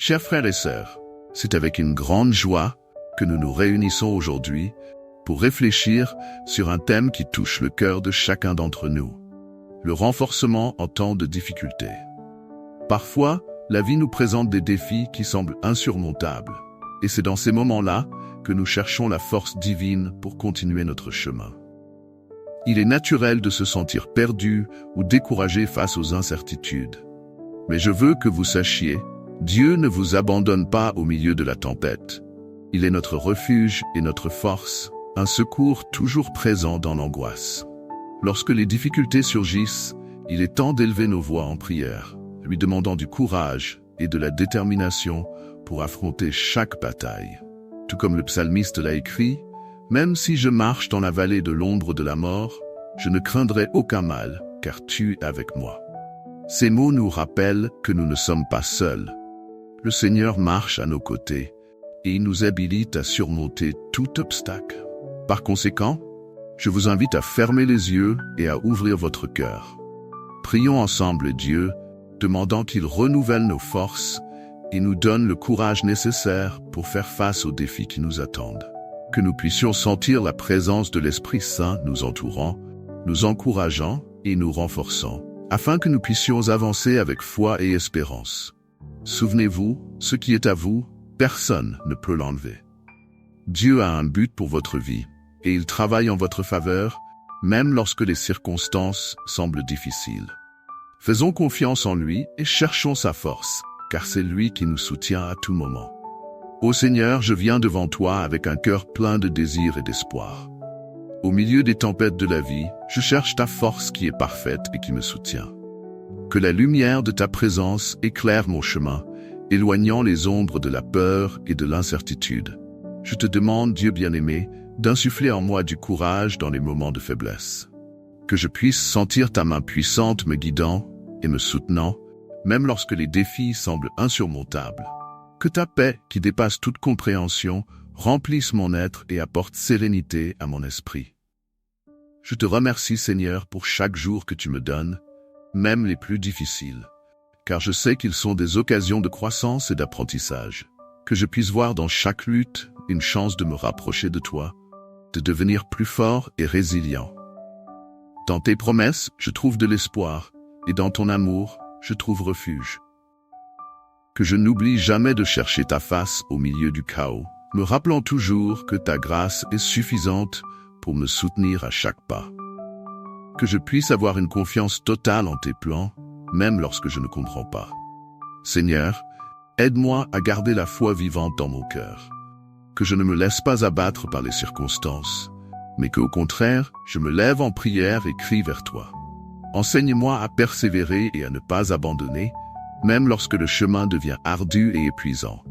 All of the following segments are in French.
Chers frères et sœurs, c'est avec une grande joie que nous nous réunissons aujourd'hui pour réfléchir sur un thème qui touche le cœur de chacun d'entre nous, le renforcement en temps de difficulté. Parfois, la vie nous présente des défis qui semblent insurmontables, et c'est dans ces moments-là que nous cherchons la force divine pour continuer notre chemin. Il est naturel de se sentir perdu ou découragé face aux incertitudes. Mais je veux que vous sachiez, Dieu ne vous abandonne pas au milieu de la tempête. Il est notre refuge et notre force, un secours toujours présent dans l'angoisse. Lorsque les difficultés surgissent, il est temps d'élever nos voix en prière, lui demandant du courage et de la détermination pour affronter chaque bataille. Tout comme le psalmiste l'a écrit, « Même si je marche dans la vallée de l'ombre de la mort, je ne craindrai aucun mal, car tu es avec moi. » Ces mots nous rappellent que nous ne sommes pas seuls. Le Seigneur marche à nos côtés et il nous habilite à surmonter tout obstacle. Par conséquent, je vous invite à fermer les yeux et à ouvrir votre cœur. Prions ensemble Dieu, demandant qu'il renouvelle nos forces et nous donne le courage nécessaire pour faire face aux défis qui nous attendent. Que nous puissions sentir la présence de l'Esprit Saint nous entourant, nous encourageant et nous renforçant, afin que nous puissions avancer avec foi et espérance. Souvenez-vous, ce qui est à vous, personne ne peut l'enlever. Dieu a un but pour votre vie, et il travaille en votre faveur, même lorsque les circonstances semblent difficiles. Faisons confiance en lui et cherchons sa force, car c'est lui qui nous soutient à tout moment. Ô Seigneur, je viens devant toi avec un cœur plein de désir et d'espoir. Au milieu des tempêtes de la vie, je cherche ta force qui est parfaite et qui me soutient. Que la lumière de ta présence éclaire mon chemin, éloignant les ombres de la peur et de l'incertitude. Je te demande, Dieu bien-aimé, d'insuffler en moi du courage dans les moments de faiblesse. Que je puisse sentir ta main puissante me guidant et me soutenant, même lorsque les défis semblent insurmontables. Que ta paix, qui dépasse toute compréhension, remplisse mon être et apporte sérénité à mon esprit. Je te remercie, Seigneur, pour chaque jour que tu me donnes, même les plus difficiles, car je sais qu'ils sont des occasions de croissance et d'apprentissage. Que je puisse voir dans chaque lutte une chance de me rapprocher de toi, de devenir plus fort et résilient. Dans tes promesses, je trouve de l'espoir, et dans ton amour, je trouve refuge. Que je n'oublie jamais de chercher ta face au milieu du chaos, me rappelant toujours que ta grâce est suffisante pour me soutenir à chaque pas. Que je puisse avoir une confiance totale en tes plans, même lorsque je ne comprends pas. Seigneur, aide-moi à garder la foi vivante dans mon cœur. Que je ne me laisse pas abattre par les circonstances, mais qu'au contraire, je me lève en prière et crie vers toi. Enseigne-moi à persévérer et à ne pas abandonner, même lorsque le chemin devient ardu et épuisant.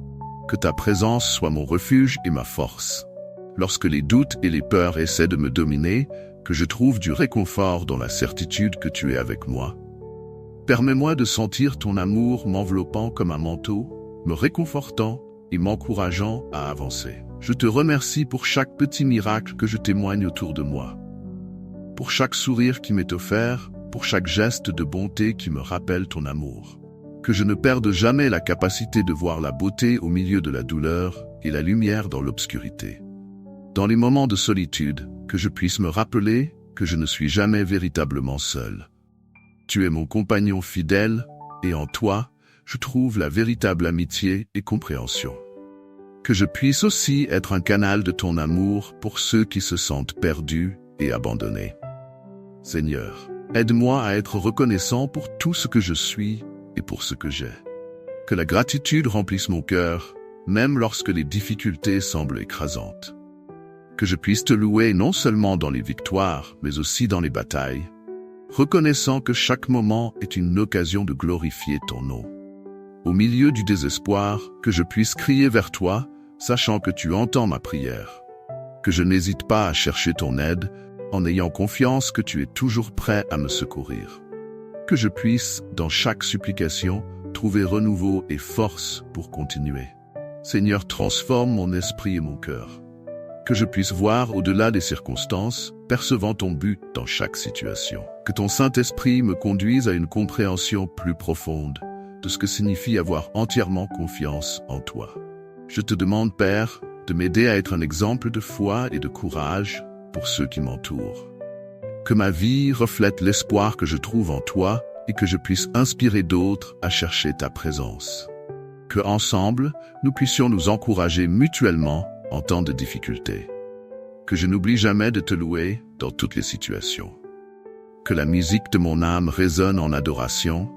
Que ta présence soit mon refuge et ma force. Lorsque les doutes et les peurs essaient de me dominer, que je trouve du réconfort dans la certitude que tu es avec moi. Permets-moi de sentir ton amour m'enveloppant comme un manteau, me réconfortant et m'encourageant à avancer. Je te remercie pour chaque petit miracle que je témoigne autour de moi, pour chaque sourire qui m'est offert, pour chaque geste de bonté qui me rappelle ton amour. Que je ne perde jamais la capacité de voir la beauté au milieu de la douleur et la lumière dans l'obscurité. Dans les moments de solitude, que je puisse me rappeler que je ne suis jamais véritablement seul. Tu es mon compagnon fidèle, et en toi, je trouve la véritable amitié et compréhension. Que je puisse aussi être un canal de ton amour pour ceux qui se sentent perdus et abandonnés. Seigneur, aide-moi à être reconnaissant pour tout ce que je suis et pour ce que j'ai. Que la gratitude remplisse mon cœur, même lorsque les difficultés semblent écrasantes. Que je puisse te louer non seulement dans les victoires, mais aussi dans les batailles, reconnaissant que chaque moment est une occasion de glorifier ton nom. Au milieu du désespoir, que je puisse crier vers toi, sachant que tu entends ma prière. Que je n'hésite pas à chercher ton aide, en ayant confiance que tu es toujours prêt à me secourir. Que je puisse, dans chaque supplication, trouver renouveau et force pour continuer. Seigneur, transforme mon esprit et mon cœur. Que je puisse voir au-delà des circonstances, percevant ton but dans chaque situation. Que ton Saint-Esprit me conduise à une compréhension plus profonde, de ce que signifie avoir entièrement confiance en toi. Je te demande, Père, de m'aider à être un exemple de foi et de courage pour ceux qui m'entourent. Que ma vie reflète l'espoir que je trouve en toi et que je puisse inspirer d'autres à chercher ta présence. Que ensemble, nous puissions nous encourager mutuellement en temps de difficulté. Que je n'oublie jamais de te louer dans toutes les situations. Que la musique de mon âme résonne en adoration,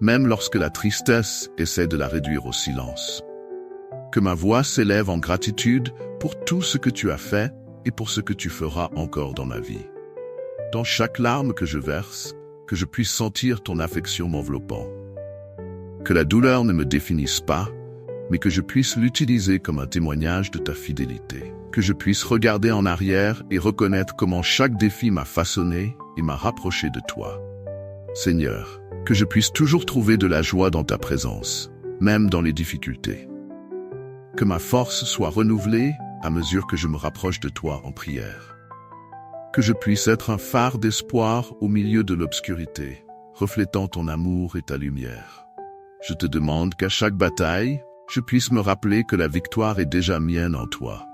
même lorsque la tristesse essaie de la réduire au silence. Que ma voix s'élève en gratitude pour tout ce que tu as fait et pour ce que tu feras encore dans ma vie. Dans chaque larme que je verse, que je puisse sentir ton affection m'enveloppant. Que la douleur ne me définisse pas, mais que je puisse l'utiliser comme un témoignage de ta fidélité. Que je puisse regarder en arrière et reconnaître comment chaque défi m'a façonné et m'a rapproché de toi. Seigneur, que je puisse toujours trouver de la joie dans ta présence, même dans les difficultés. Que ma force soit renouvelée à mesure que je me rapproche de toi en prière. Que je puisse être un phare d'espoir au milieu de l'obscurité, reflétant ton amour et ta lumière. Je te demande qu'à chaque bataille, je puisse me rappeler que la victoire est déjà mienne en toi.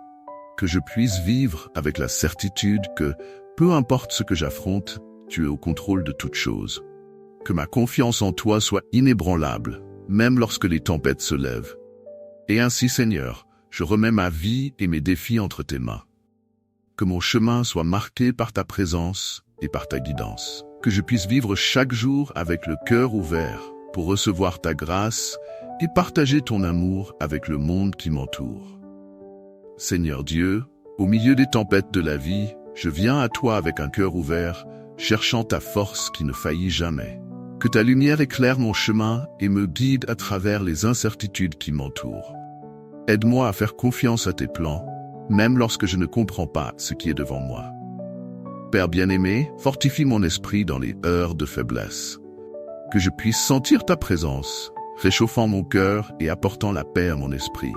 Que je puisse vivre avec la certitude que, peu importe ce que j'affronte, tu es au contrôle de toutes choses. Que ma confiance en toi soit inébranlable, même lorsque les tempêtes se lèvent. Et ainsi, Seigneur, je remets ma vie et mes défis entre tes mains. Que mon chemin soit marqué par ta présence et par ta guidance. Que je puisse vivre chaque jour avec le cœur ouvert pour recevoir ta grâce et partager ton amour avec le monde qui m'entoure. Seigneur Dieu, au milieu des tempêtes de la vie, je viens à toi avec un cœur ouvert, cherchant ta force qui ne faillit jamais. Que ta lumière éclaire mon chemin et me guide à travers les incertitudes qui m'entourent. Aide-moi à faire confiance à tes plans, même lorsque je ne comprends pas ce qui est devant moi. Père bien-aimé, fortifie mon esprit dans les heures de faiblesse. Que je puisse sentir ta présence, réchauffant mon cœur et apportant la paix à mon esprit.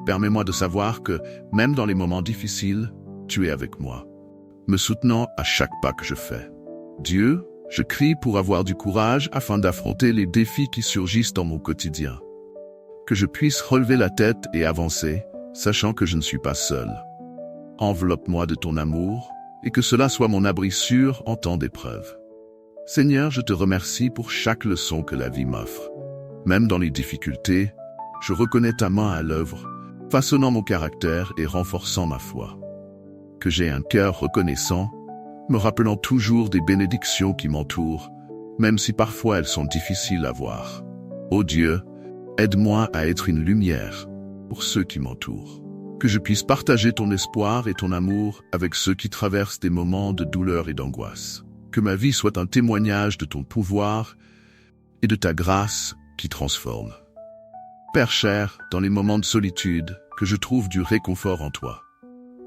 Permets-moi de savoir que, même dans les moments difficiles, tu es avec moi, me soutenant à chaque pas que je fais. Dieu, je crie pour avoir du courage afin d'affronter les défis qui surgissent dans mon quotidien. Que je puisse relever la tête et avancer, sachant que je ne suis pas seul. Enveloppe-moi de ton amour, et que cela soit mon abri sûr en temps d'épreuve. Seigneur, je te remercie pour chaque leçon que la vie m'offre. Même dans les difficultés, je reconnais ta main à l'œuvre, façonnant mon caractère et renforçant ma foi. Que j'ai un cœur reconnaissant, me rappelant toujours des bénédictions qui m'entourent, même si parfois elles sont difficiles à voir. Ô Dieu, aide-moi à être une lumière pour ceux qui m'entourent. Que je puisse partager ton espoir et ton amour avec ceux qui traversent des moments de douleur et d'angoisse. Que ma vie soit un témoignage de ton pouvoir et de ta grâce qui transforme. Père cher, dans les moments de solitude, que je trouve du réconfort en toi.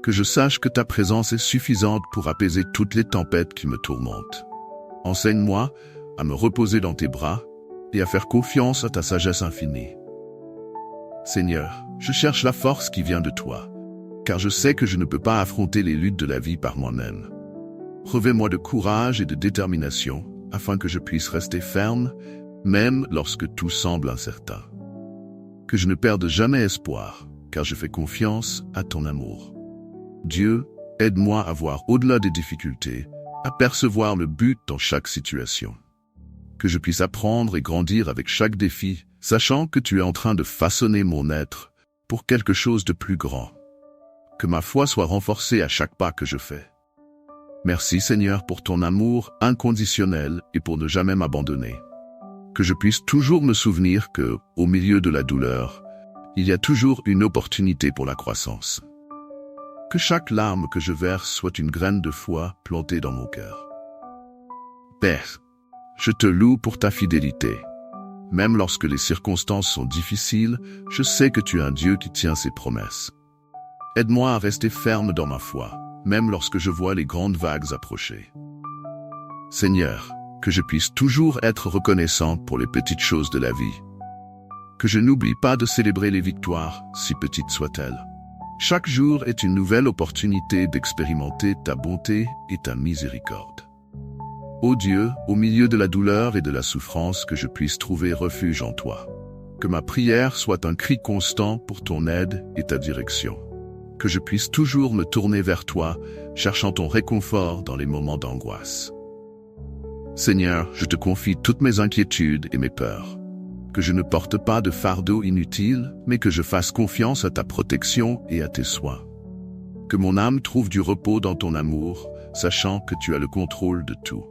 Que je sache que ta présence est suffisante pour apaiser toutes les tempêtes qui me tourmentent. Enseigne-moi à me reposer dans tes bras et à faire confiance à ta sagesse infinie. Seigneur, je cherche la force qui vient de toi, car je sais que je ne peux pas affronter les luttes de la vie par moi-même. Revêt-moi de courage et de détermination, afin que je puisse rester ferme, même lorsque tout semble incertain. Que je ne perde jamais espoir, car je fais confiance à ton amour. Dieu, aide-moi à voir au-delà des difficultés, à percevoir le but dans chaque situation. Que je puisse apprendre et grandir avec chaque défi, sachant que tu es en train de façonner mon être pour quelque chose de plus grand. Que ma foi soit renforcée à chaque pas que je fais. Merci Seigneur pour ton amour inconditionnel et pour ne jamais m'abandonner. Que je puisse toujours me souvenir que, au milieu de la douleur, il y a toujours une opportunité pour la croissance. Que chaque larme que je verse soit une graine de foi plantée dans mon cœur. Père, je te loue pour ta fidélité. Même lorsque les circonstances sont difficiles, je sais que tu es un Dieu qui tient ses promesses. Aide-moi à rester ferme dans ma foi, même lorsque je vois les grandes vagues approcher. Seigneur, que je puisse toujours être reconnaissant pour les petites choses de la vie. Que je n'oublie pas de célébrer les victoires, si petites soient-elles. Chaque jour est une nouvelle opportunité d'expérimenter ta bonté et ta miséricorde. Ô Dieu, au milieu de la douleur et de la souffrance, que je puisse trouver refuge en toi. Que ma prière soit un cri constant pour ton aide et ta direction. Que je puisse toujours me tourner vers toi, cherchant ton réconfort dans les moments d'angoisse. Seigneur, je te confie toutes mes inquiétudes et mes peurs. Que je ne porte pas de fardeau inutile, mais que je fasse confiance à ta protection et à tes soins. Que mon âme trouve du repos dans ton amour, sachant que tu as le contrôle de tout.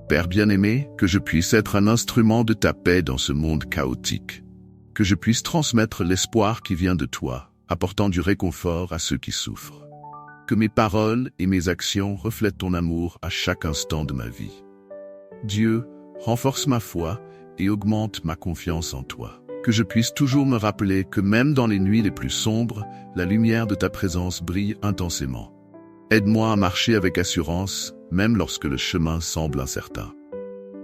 Père bien-aimé, que je puisse être un instrument de ta paix dans ce monde chaotique. Que je puisse transmettre l'espoir qui vient de toi, apportant du réconfort à ceux qui souffrent. Que mes paroles et mes actions reflètent ton amour à chaque instant de ma vie. Dieu, renforce ma foi et augmente ma confiance en toi. Que je puisse toujours me rappeler que même dans les nuits les plus sombres, la lumière de ta présence brille intensément. Aide-moi à marcher avec assurance, même lorsque le chemin semble incertain.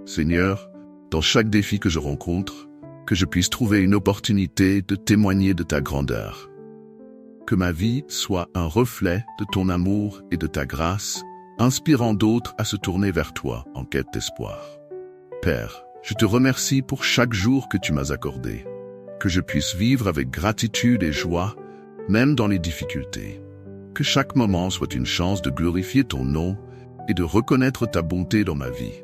Seigneur, dans chaque défi que je rencontre, que je puisse trouver une opportunité de témoigner de ta grandeur. Que ma vie soit un reflet de ton amour et de ta grâce, inspirant d'autres à se tourner vers toi en quête d'espoir. Père, je te remercie pour chaque jour que tu m'as accordé. Que je puisse vivre avec gratitude et joie, même dans les difficultés. Que chaque moment soit une chance de glorifier ton nom et de reconnaître ta bonté dans ma vie.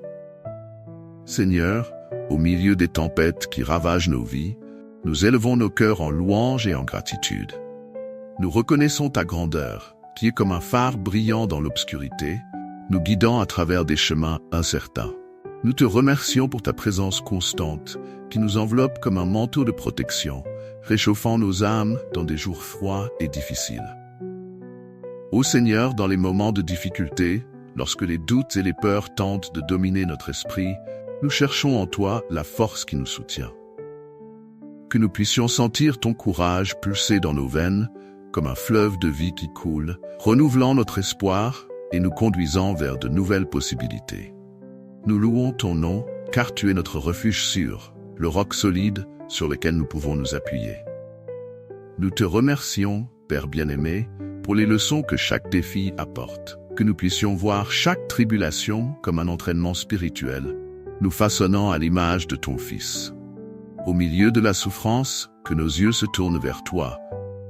Seigneur, au milieu des tempêtes qui ravagent nos vies, nous élevons nos cœurs en louange et en gratitude. Nous reconnaissons ta grandeur, qui est comme un phare brillant dans l'obscurité, nous guidant à travers des chemins incertains. Nous te remercions pour ta présence constante, qui nous enveloppe comme un manteau de protection, réchauffant nos âmes dans des jours froids et difficiles. Ô Seigneur, dans les moments de difficulté, lorsque les doutes et les peurs tentent de dominer notre esprit, nous cherchons en toi la force qui nous soutient. Que nous puissions sentir ton courage pulser dans nos veines, comme un fleuve de vie qui coule, renouvelant notre espoir et nous conduisant vers de nouvelles possibilités. Nous louons ton nom, car tu es notre refuge sûr, le roc solide sur lequel nous pouvons nous appuyer. Nous te remercions, Père bien-aimé, pour les leçons que chaque défi apporte, que nous puissions voir chaque tribulation comme un entraînement spirituel, nous façonnant à l'image de ton Fils. Au milieu de la souffrance, que nos yeux se tournent vers toi,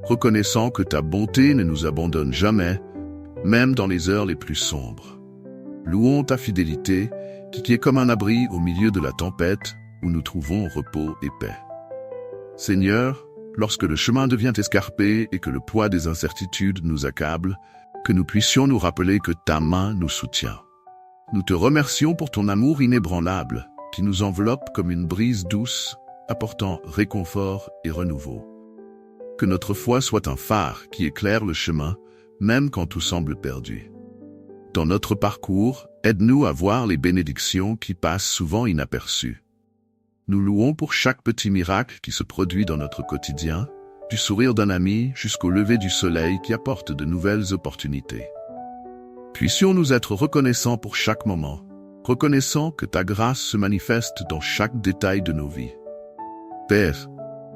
reconnaissant que ta bonté ne nous abandonne jamais, même dans les heures les plus sombres. Louons ta fidélité, qui est comme un abri au milieu de la tempête, où nous trouvons repos et paix. Seigneur, lorsque le chemin devient escarpé et que le poids des incertitudes nous accable, que nous puissions nous rappeler que ta main nous soutient. Nous te remercions pour ton amour inébranlable, qui nous enveloppe comme une brise douce, apportant réconfort et renouveau. Que notre foi soit un phare qui éclaire le chemin, même quand tout semble perdu. Dans notre parcours, aide-nous à voir les bénédictions qui passent souvent inaperçues. Nous louons pour chaque petit miracle qui se produit dans notre quotidien, du sourire d'un ami jusqu'au lever du soleil qui apporte de nouvelles opportunités. Puissions-nous être reconnaissants pour chaque moment, reconnaissant que ta grâce se manifeste dans chaque détail de nos vies. Père,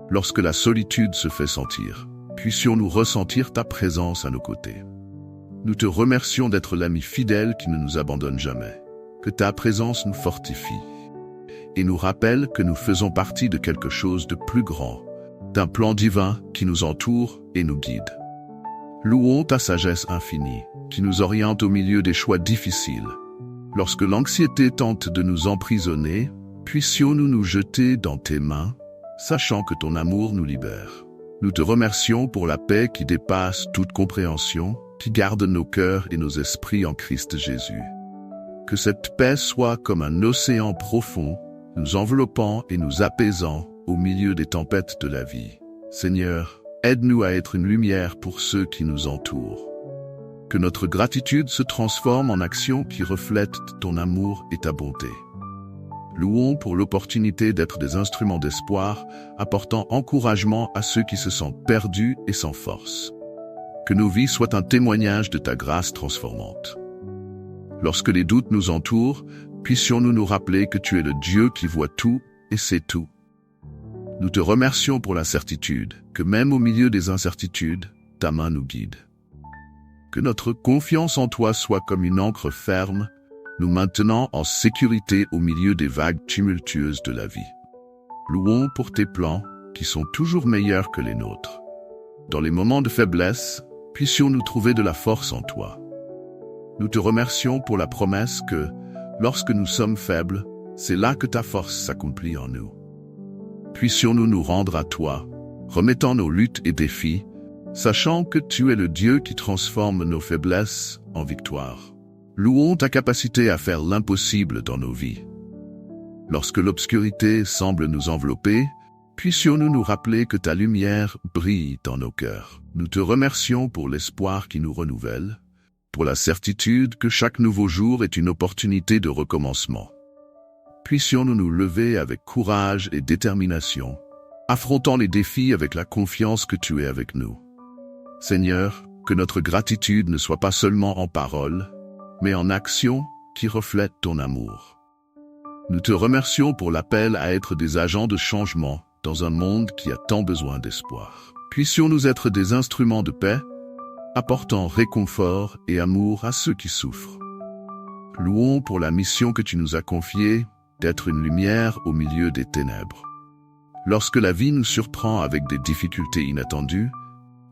lorsque la solitude se fait sentir, puissions-nous ressentir ta présence à nos côtés. Nous te remercions d'être l'ami fidèle qui ne nous abandonne jamais, que ta présence nous fortifie et nous rappelle que nous faisons partie de quelque chose de plus grand, d'un plan divin qui nous entoure et nous guide. Louons ta sagesse infinie, qui nous oriente au milieu des choix difficiles. Lorsque l'anxiété tente de nous emprisonner, puissions-nous nous jeter dans tes mains, sachant que ton amour nous libère. Nous te remercions pour la paix qui dépasse toute compréhension, qui garde nos cœurs et nos esprits en Christ Jésus. Que cette paix soit comme un océan profond, nous enveloppant et nous apaisant au milieu des tempêtes de la vie. Seigneur, aide-nous à être une lumière pour ceux qui nous entourent. Que notre gratitude se transforme en action qui reflète ton amour et ta bonté. Louons pour l'opportunité d'être des instruments d'espoir, apportant encouragement à ceux qui se sentent perdus et sans force. Que nos vies soient un témoignage de ta grâce transformante. Lorsque les doutes nous entourent, puissions-nous nous rappeler que tu es le Dieu qui voit tout et sait tout. Nous te remercions pour la certitude que même au milieu des incertitudes, ta main nous guide. Que notre confiance en toi soit comme une ancre ferme, nous maintenant en sécurité au milieu des vagues tumultueuses de la vie. Louons pour tes plans, qui sont toujours meilleurs que les nôtres. Dans les moments de faiblesse, puissions-nous trouver de la force en toi. Nous te remercions pour la promesse que, lorsque nous sommes faibles, c'est là que ta force s'accomplit en nous. Puissions-nous nous rendre à toi, remettant nos luttes et défis, sachant que tu es le Dieu qui transforme nos faiblesses en victoire. Louons ta capacité à faire l'impossible dans nos vies. Lorsque l'obscurité semble nous envelopper, puissions-nous nous rappeler que ta lumière brille dans nos cœurs. Nous te remercions pour l'espoir qui nous renouvelle, pour la certitude que chaque nouveau jour est une opportunité de recommencement. Puissions-nous nous lever avec courage et détermination, affrontant les défis avec la confiance que tu es avec nous. Seigneur, que notre gratitude ne soit pas seulement en parole, mais en action qui reflète ton amour. Nous te remercions pour l'appel à être des agents de changement dans un monde qui a tant besoin d'espoir. Puissions-nous être des instruments de paix, apportant réconfort et amour à ceux qui souffrent. Louons pour la mission que tu nous as confiée, d'être une lumière au milieu des ténèbres. Lorsque la vie nous surprend avec des difficultés inattendues,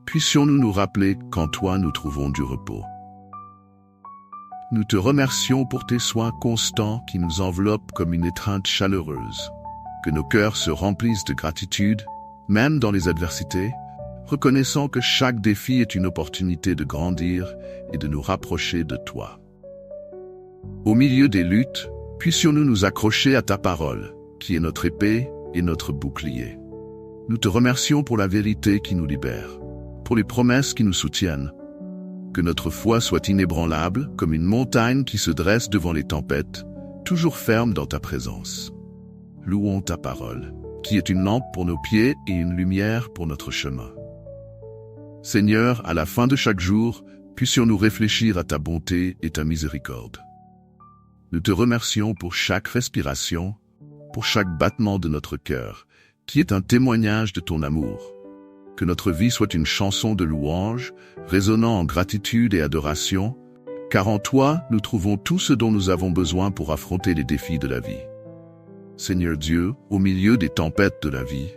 puissions-nous nous rappeler qu'en toi nous trouvons du repos. Nous te remercions pour tes soins constants qui nous enveloppent comme une étreinte chaleureuse. Que nos cœurs se remplissent de gratitude, même dans les adversités, reconnaissant que chaque défi est une opportunité de grandir et de nous rapprocher de toi. Au milieu des luttes, puissions-nous nous accrocher à ta parole, qui est notre épée et notre bouclier. Nous te remercions pour la vérité qui nous libère, pour les promesses qui nous soutiennent. Que notre foi soit inébranlable comme une montagne qui se dresse devant les tempêtes, toujours ferme dans ta présence. Louons ta parole, qui est une lampe pour nos pieds et une lumière pour notre chemin. Seigneur, à la fin de chaque jour, puissions-nous réfléchir à ta bonté et ta miséricorde. Nous te remercions pour chaque respiration, pour chaque battement de notre cœur, qui est un témoignage de ton amour. Que notre vie soit une chanson de louange, résonnant en gratitude et adoration, car en toi, nous trouvons tout ce dont nous avons besoin pour affronter les défis de la vie. Seigneur Dieu, au milieu des tempêtes de la vie,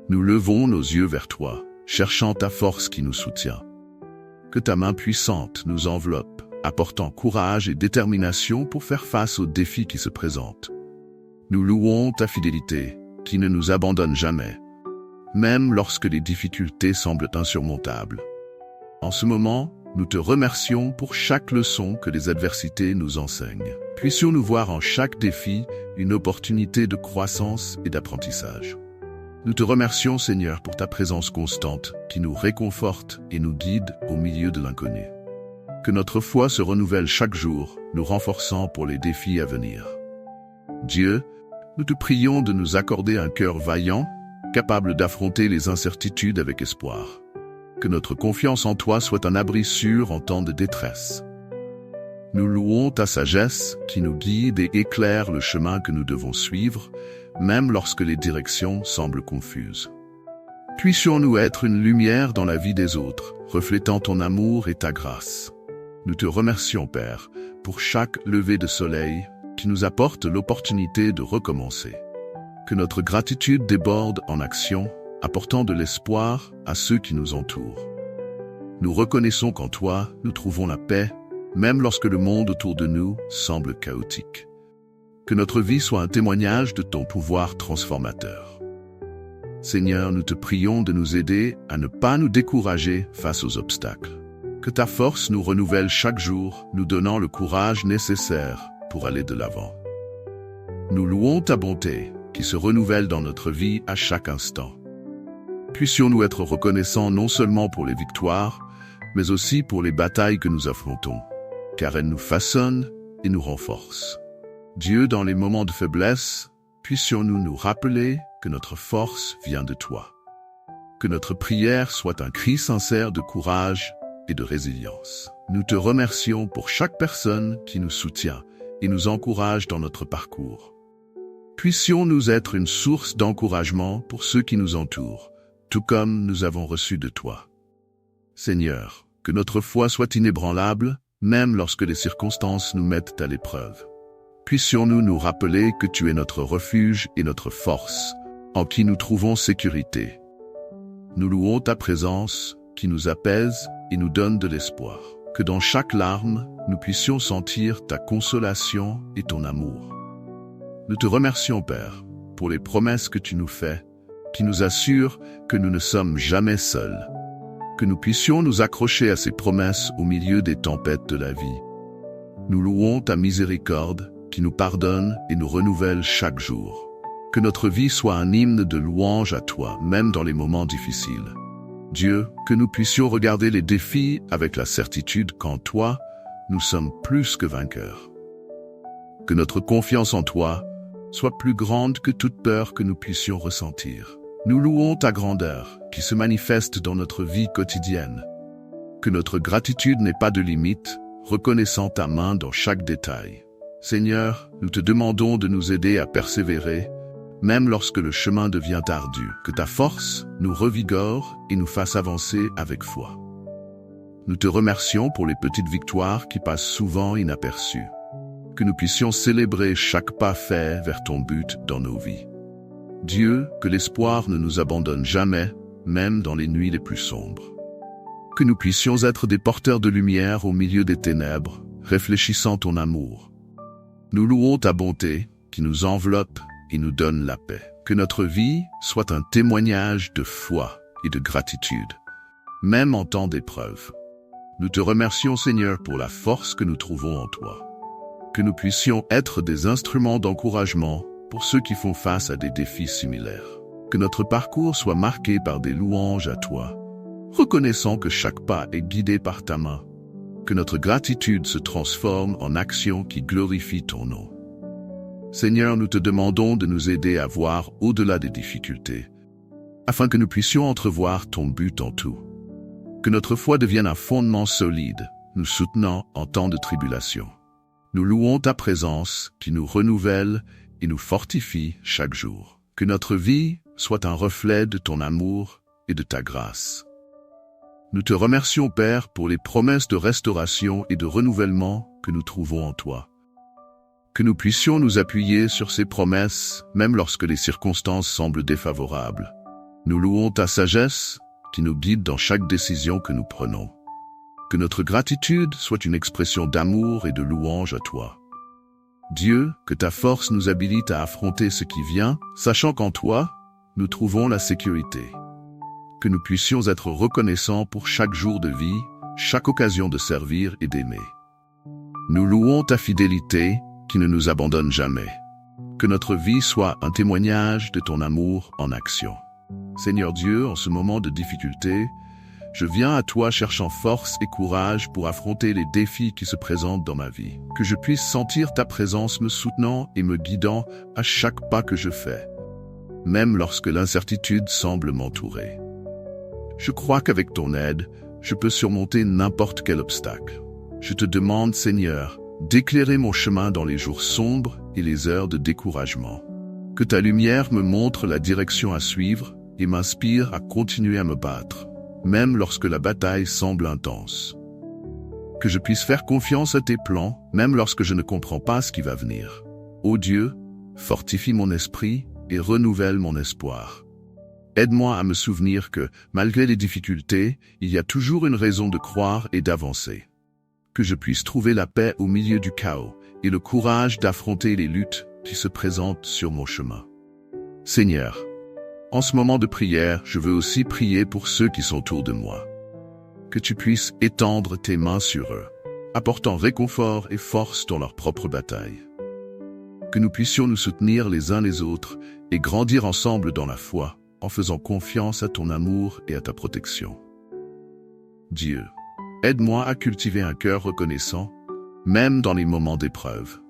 nous levons nos yeux vers toi, cherchant ta force qui nous soutient. Que ta main puissante nous enveloppe, apportant courage et détermination pour faire face aux défis qui se présentent. Nous louons ta fidélité, qui ne nous abandonne jamais, même lorsque les difficultés semblent insurmontables. En ce moment, nous te remercions pour chaque leçon que les adversités nous enseignent. Puissions-nous voir en chaque défi une opportunité de croissance et d'apprentissage. Nous te remercions, Seigneur, pour ta présence constante qui nous réconforte et nous guide au milieu de l'inconnu. Que notre foi se renouvelle chaque jour, nous renforçant pour les défis à venir. Dieu, nous te prions de nous accorder un cœur vaillant, capable d'affronter les incertitudes avec espoir. Que notre confiance en toi soit un abri sûr en temps de détresse. Nous louons ta sagesse qui nous guide et éclaire le chemin que nous devons suivre, même lorsque les directions semblent confuses. Puissions-nous être une lumière dans la vie des autres, reflétant ton amour et ta grâce. Nous te remercions, Père, pour chaque lever de soleil qui nous apporte l'opportunité de recommencer. Que notre gratitude déborde en action, apportant de l'espoir à ceux qui nous entourent. Nous reconnaissons qu'en toi, nous trouvons la paix, même lorsque le monde autour de nous semble chaotique. Que notre vie soit un témoignage de ton pouvoir transformateur. Seigneur, nous te prions de nous aider à ne pas nous décourager face aux obstacles. Que ta force nous renouvelle chaque jour, nous donnant le courage nécessaire pour aller de l'avant. Nous louons ta bonté, qui se renouvelle dans notre vie à chaque instant. Puissions-nous être reconnaissants non seulement pour les victoires, mais aussi pour les batailles que nous affrontons, car elles nous façonnent et nous renforcent. Dieu, dans les moments de faiblesse, puissions-nous nous rappeler que notre force vient de toi. Que notre prière soit un cri sincère de courage et de résilience. Nous te remercions pour chaque personne qui nous soutient et nous encourage dans notre parcours. Puissions-nous être une source d'encouragement pour ceux qui nous entourent, tout comme nous avons reçu de toi. Seigneur, que notre foi soit inébranlable, même lorsque les circonstances nous mettent à l'épreuve. Puissions-nous nous rappeler que tu es notre refuge et notre force, en qui nous trouvons sécurité. Nous louons ta présence, qui nous apaise et nous donne de l'espoir. Que dans chaque larme, nous puissions sentir ta consolation et ton amour. Nous te remercions, Père, pour les promesses que tu nous fais, qui nous assurent que nous ne sommes jamais seuls. Que nous puissions nous accrocher à ces promesses au milieu des tempêtes de la vie. Nous louons ta miséricorde, qui nous pardonne et nous renouvelle chaque jour. Que notre vie soit un hymne de louange à toi, même dans les moments difficiles. Dieu, que nous puissions regarder les défis avec la certitude qu'en toi, nous sommes plus que vainqueurs. Que notre confiance en toi soit plus grande que toute peur que nous puissions ressentir. Nous louons ta grandeur, qui se manifeste dans notre vie quotidienne. Que notre gratitude n'ait pas de limite, reconnaissant ta main dans chaque détail. Seigneur, nous te demandons de nous aider à persévérer, même lorsque le chemin devient ardu. Que ta force nous revigore et nous fasse avancer avec foi. Nous te remercions pour les petites victoires qui passent souvent inaperçues. Que nous puissions célébrer chaque pas fait vers ton but dans nos vies. Dieu, que l'espoir ne nous abandonne jamais, même dans les nuits les plus sombres. Que nous puissions être des porteurs de lumière au milieu des ténèbres, réfléchissant ton amour. Nous louons ta bonté, qui nous enveloppe et nous donne la paix. Que notre vie soit un témoignage de foi et de gratitude, même en temps d'épreuve. Nous te remercions, Seigneur, pour la force que nous trouvons en toi. Que nous puissions être des instruments d'encouragement pour ceux qui font face à des défis similaires. Que notre parcours soit marqué par des louanges à toi, reconnaissant que chaque pas est guidé par ta main. Que notre gratitude se transforme en action qui glorifie ton nom. Seigneur, nous te demandons de nous aider à voir au-delà des difficultés, afin que nous puissions entrevoir ton but en tout. Que notre foi devienne un fondement solide, nous soutenant en temps de tribulation. Nous louons ta présence qui nous renouvelle et nous fortifie chaque jour. Que notre vie soit un reflet de ton amour et de ta grâce. Nous te remercions, Père, pour les promesses de restauration et de renouvellement que nous trouvons en toi. Que nous puissions nous appuyer sur ces promesses, même lorsque les circonstances semblent défavorables. Nous louons ta sagesse, qui nous guide dans chaque décision que nous prenons. Que notre gratitude soit une expression d'amour et de louange à toi. Dieu, que ta force nous habilite à affronter ce qui vient, sachant qu'en toi, nous trouvons la sécurité. Que nous puissions être reconnaissants pour chaque jour de vie, chaque occasion de servir et d'aimer. Nous louons ta fidélité, qui ne nous abandonne jamais. Que notre vie soit un témoignage de ton amour en action. Seigneur Dieu, en ce moment de difficulté, je viens à toi cherchant force et courage pour affronter les défis qui se présentent dans ma vie. Que je puisse sentir ta présence me soutenant et me guidant à chaque pas que je fais, même lorsque l'incertitude semble m'entourer. Je crois qu'avec ton aide, je peux surmonter n'importe quel obstacle. Je te demande, Seigneur, d'éclairer mon chemin dans les jours sombres et les heures de découragement. Que ta lumière me montre la direction à suivre et m'inspire à continuer à me battre, même lorsque la bataille semble intense. Que je puisse faire confiance à tes plans, même lorsque je ne comprends pas ce qui va venir. Ô Dieu, fortifie mon esprit et renouvelle mon espoir. Aide-moi à me souvenir que, malgré les difficultés, il y a toujours une raison de croire et d'avancer. Que je puisse trouver la paix au milieu du chaos et le courage d'affronter les luttes qui se présentent sur mon chemin. Seigneur, en ce moment de prière, je veux aussi prier pour ceux qui sont autour de moi. Que tu puisses étendre tes mains sur eux, apportant réconfort et force dans leur propre bataille. Que nous puissions nous soutenir les uns les autres et grandir ensemble dans la foi, en faisant confiance à ton amour et à ta protection. Dieu, aide-moi à cultiver un cœur reconnaissant, même dans les moments d'épreuve.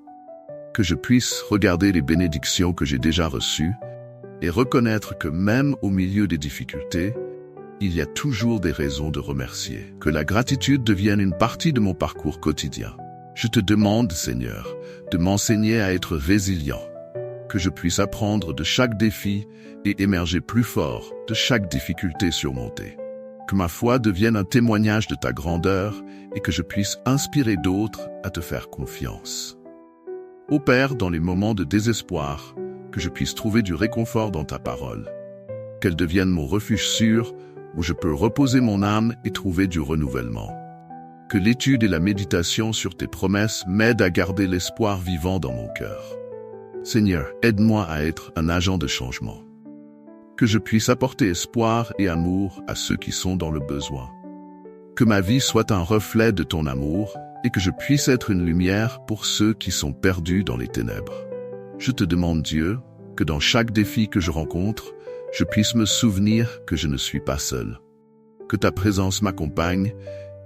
Que je puisse regarder les bénédictions que j'ai déjà reçues et reconnaître que même au milieu des difficultés, il y a toujours des raisons de remercier. Que la gratitude devienne une partie de mon parcours quotidien. Je te demande, Seigneur, de m'enseigner à être résilient. Que je puisse apprendre de chaque défi et émerger plus fort de chaque difficulté surmontée. Que ma foi devienne un témoignage de ta grandeur et que je puisse inspirer d'autres à te faire confiance. Ô Père, dans les moments de désespoir, que je puisse trouver du réconfort dans ta parole. Qu'elle devienne mon refuge sûr où je peux reposer mon âme et trouver du renouvellement. Que l'étude et la méditation sur tes promesses m'aident à garder l'espoir vivant dans mon cœur. Seigneur, aide-moi à être un agent de changement. Que je puisse apporter espoir et amour à ceux qui sont dans le besoin. Que ma vie soit un reflet de ton amour et que je puisse être une lumière pour ceux qui sont perdus dans les ténèbres. Je te demande, Dieu, que dans chaque défi que je rencontre, je puisse me souvenir que je ne suis pas seul. Que ta présence m'accompagne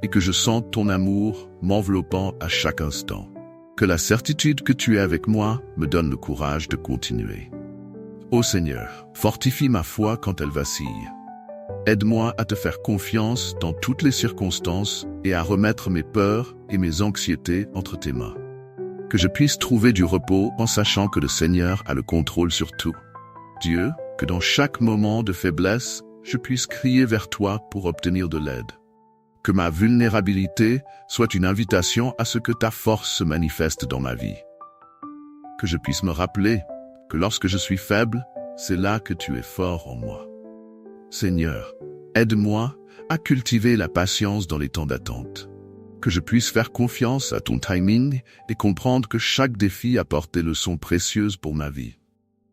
et que je sente ton amour m'enveloppant à chaque instant. Que la certitude que tu es avec moi me donne le courage de continuer. Ô Seigneur, fortifie ma foi quand elle vacille. Aide-moi à te faire confiance dans toutes les circonstances et à remettre mes peurs et mes anxiétés entre tes mains. Que je puisse trouver du repos en sachant que le Seigneur a le contrôle sur tout. Dieu, que dans chaque moment de faiblesse, je puisse crier vers toi pour obtenir de l'aide. Que ma vulnérabilité soit une invitation à ce que ta force se manifeste dans ma vie. Que je puisse me rappeler que lorsque je suis faible, c'est là que tu es fort en moi. Seigneur, aide-moi à cultiver la patience dans les temps d'attente. Que je puisse faire confiance à ton timing et comprendre que chaque défi apporte des leçons précieuses pour ma vie.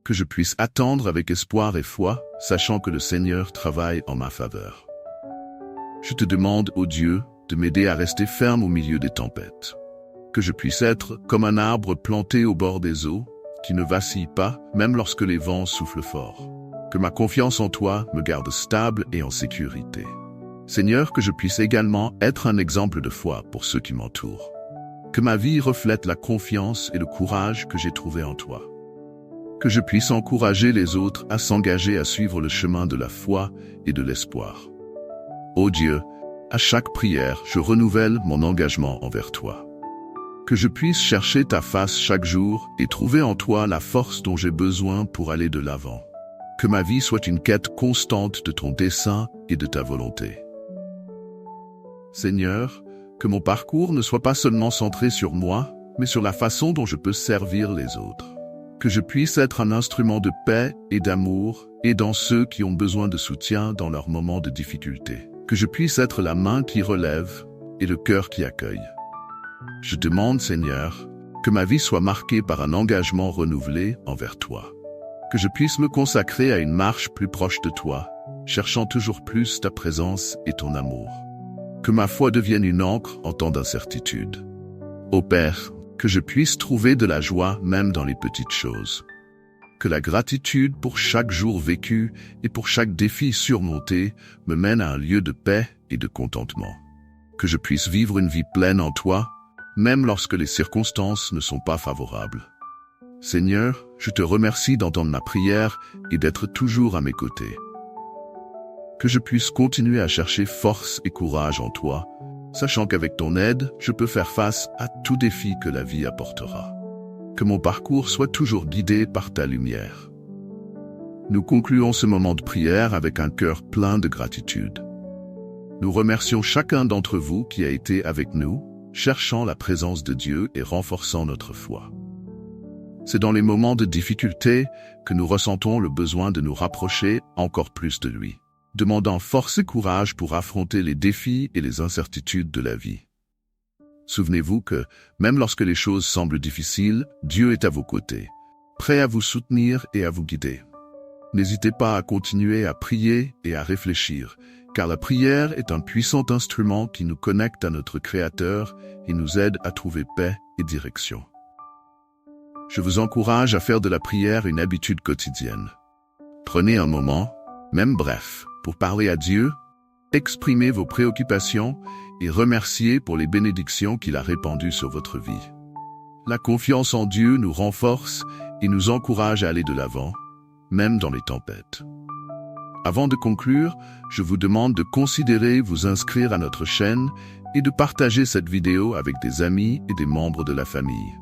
Que je puisse attendre avec espoir et foi, sachant que le Seigneur travaille en ma faveur. Je te demande, ô Dieu, de m'aider à rester ferme au milieu des tempêtes. Que je puisse être comme un arbre planté au bord des eaux, qui ne vacille pas, même lorsque les vents soufflent fort. Que ma confiance en toi me garde stable et en sécurité. Seigneur, que je puisse également être un exemple de foi pour ceux qui m'entourent. Que ma vie reflète la confiance et le courage que j'ai trouvé en toi. Que je puisse encourager les autres à s'engager à suivre le chemin de la foi et de l'espoir. Ô Dieu, à chaque prière, je renouvelle mon engagement envers toi. Que je puisse chercher ta face chaque jour et trouver en toi la force dont j'ai besoin pour aller de l'avant. Que ma vie soit une quête constante de ton dessein et de ta volonté. Seigneur, que mon parcours ne soit pas seulement centré sur moi, mais sur la façon dont je peux servir les autres. Que je puisse être un instrument de paix et d'amour, aidant ceux qui ont besoin de soutien dans leurs moments de difficulté. Que je puisse être la main qui relève et le cœur qui accueille. Je demande, Seigneur, que ma vie soit marquée par un engagement renouvelé envers toi. Que je puisse me consacrer à une marche plus proche de toi, cherchant toujours plus ta présence et ton amour. Que ma foi devienne une ancre en temps d'incertitude. Ô Père, que je puisse trouver de la joie même dans les petites choses. Que la gratitude pour chaque jour vécu et pour chaque défi surmonté me mène à un lieu de paix et de contentement. Que je puisse vivre une vie pleine en toi, même lorsque les circonstances ne sont pas favorables. Seigneur, je te remercie d'entendre ma prière et d'être toujours à mes côtés. Que je puisse continuer à chercher force et courage en toi, sachant qu'avec ton aide, je peux faire face à tout défi que la vie apportera. Que mon parcours soit toujours guidé par ta lumière. Nous concluons ce moment de prière avec un cœur plein de gratitude. Nous remercions chacun d'entre vous qui a été avec nous, cherchant la présence de Dieu et renforçant notre foi. C'est dans les moments de difficulté que nous ressentons le besoin de nous rapprocher encore plus de lui, demandant force et courage pour affronter les défis et les incertitudes de la vie. Souvenez-vous que, même lorsque les choses semblent difficiles, Dieu est à vos côtés, prêt à vous soutenir et à vous guider. N'hésitez pas à continuer à prier et à réfléchir, car la prière est un puissant instrument qui nous connecte à notre Créateur et nous aide à trouver paix et direction. Je vous encourage à faire de la prière une habitude quotidienne. Prenez un moment, même bref, pour parler à Dieu, exprimer vos préoccupations et remercier pour les bénédictions qu'il a répandues sur votre vie. La confiance en Dieu nous renforce et nous encourage à aller de l'avant, même dans les tempêtes. Avant de conclure, je vous demande de considérer vous inscrire à notre chaîne et de partager cette vidéo avec des amis et des membres de la famille.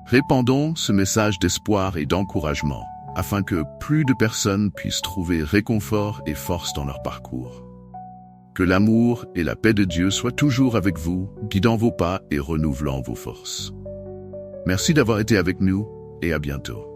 Répandons ce message d'espoir et d'encouragement, afin que plus de personnes puissent trouver réconfort et force dans leur parcours. Que l'amour et la paix de Dieu soient toujours avec vous, guidant vos pas et renouvelant vos forces. Merci d'avoir été avec nous et à bientôt.